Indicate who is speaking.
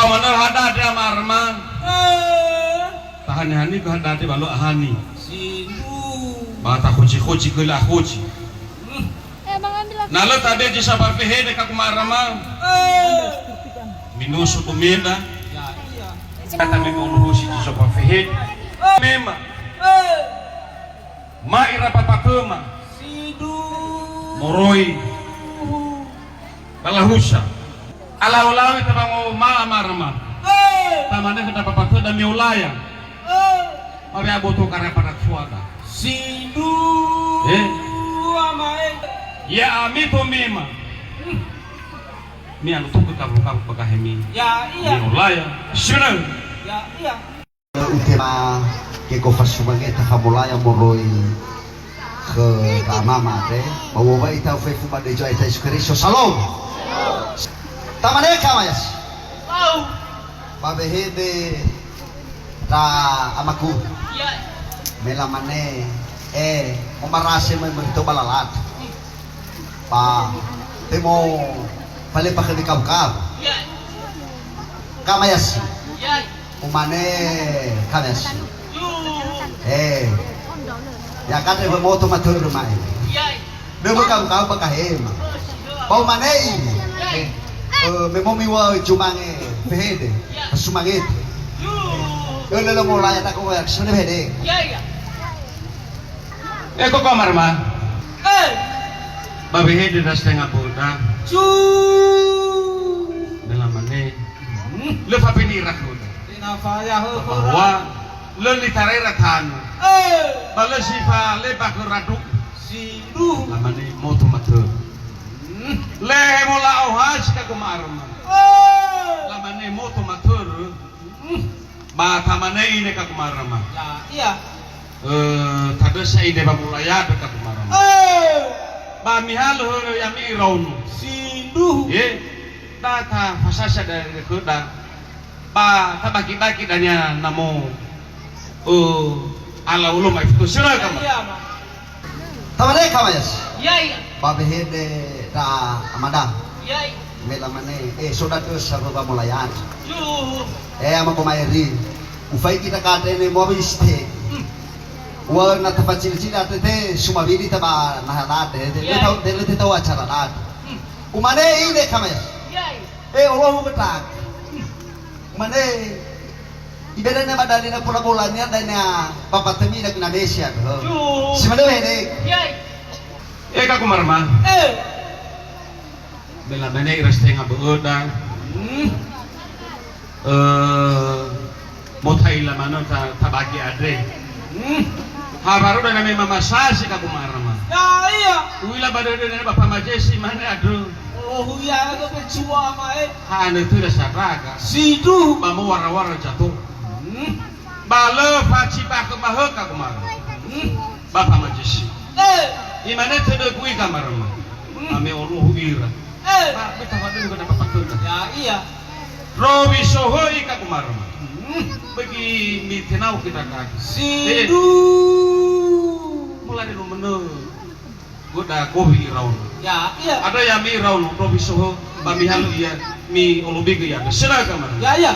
Speaker 1: Pamanal hada dia marman. Tahan hani ke hada dia balu ahani. Bata kuci ke lah kuci. Nalo tadi di sabar pehede ka kumarama. Minusu tumenda. Kata memang urusi di sabar pehede. Memang. Maira papakema. Moroi. Balahusha. Ala-ulawi tabango marama. Tamane kita papakema da miulaya. Mabe aboto karena pada suada.
Speaker 2: Sindu amae
Speaker 1: ya amito mema mi anu tuku kamu pakahemi
Speaker 2: ya iya
Speaker 1: miulaya shuna
Speaker 2: ya iya
Speaker 3: utema que kofasumage takamulaya moroi ke mama te bawa ita fe fuma de joy ta Kristo salom tamane kamayas
Speaker 2: wow
Speaker 3: babe hede ta amaku
Speaker 2: ya
Speaker 3: melamane umarase mo berito balalat pa temo pale pa kami kabkab
Speaker 2: ya
Speaker 3: kamayas
Speaker 2: ya
Speaker 3: umane kamayas
Speaker 2: yu
Speaker 3: ya kate mo to matur mai
Speaker 2: ya
Speaker 3: de mo kabkab pa kahem pau mane memo miwa jumange pehede sumangit lo mo laya ta ko action pehede
Speaker 2: ya
Speaker 1: eko kamarma babe hede das tengah boda
Speaker 2: cu
Speaker 1: melamane le fa penirak boda
Speaker 2: tinafaya ho
Speaker 1: bahwa le litare ratan bala sifa le bakuraduk
Speaker 2: sindu
Speaker 1: lamane moto matur le mola ohas ka kumarma lamane moto matur ba tamane ine ka kumarma
Speaker 2: ya iya
Speaker 1: tado sa ide ba mulaya ka kumarma ba mihal ho ya mi raun
Speaker 2: sindu
Speaker 1: data fasasa dari kuda ba tabaki-baki danya namo ala ulum itu sira kama
Speaker 2: iya ma
Speaker 3: tamane kamayas
Speaker 2: ya iya
Speaker 3: babe hede ta amada
Speaker 2: ya
Speaker 3: melamane sodato sababa mulayan
Speaker 2: yu
Speaker 3: ama kumairi ufai kita kate ne mo biste wa na tafacil ate sumabili taba nahalat de tahu acara lat umane ine kamaya
Speaker 2: ya
Speaker 3: Allah betak umane ibeda na badali na pula bolanya danya papatemi na Indonesia
Speaker 2: yu
Speaker 3: si mado hede
Speaker 2: ya
Speaker 1: ka kumarma melamane irasteng aboda motai lamano tabagi adre habaru dan memang masasi ka kumarma
Speaker 2: ya iya
Speaker 1: wila badode na bapak majesi mana adu
Speaker 2: oh iya ko kecua mae
Speaker 1: hane tu rasaraga
Speaker 2: sidu
Speaker 1: bamu wara-wara jatuh bale faci ba ke mahe ka kumarma bapak majesi imane tede kui kamarma ame olu ira ba beta wadun ko dapat patuna
Speaker 2: ya iya
Speaker 1: Robi sohoi ka kumarma bagi mitinau kita kaki
Speaker 2: sidu
Speaker 1: mulai dari menu goda kopi raun
Speaker 2: ya iya
Speaker 1: ada yang mi raun Robi soho bami halu iya mi olubi ke ya sila kamar
Speaker 2: ya iya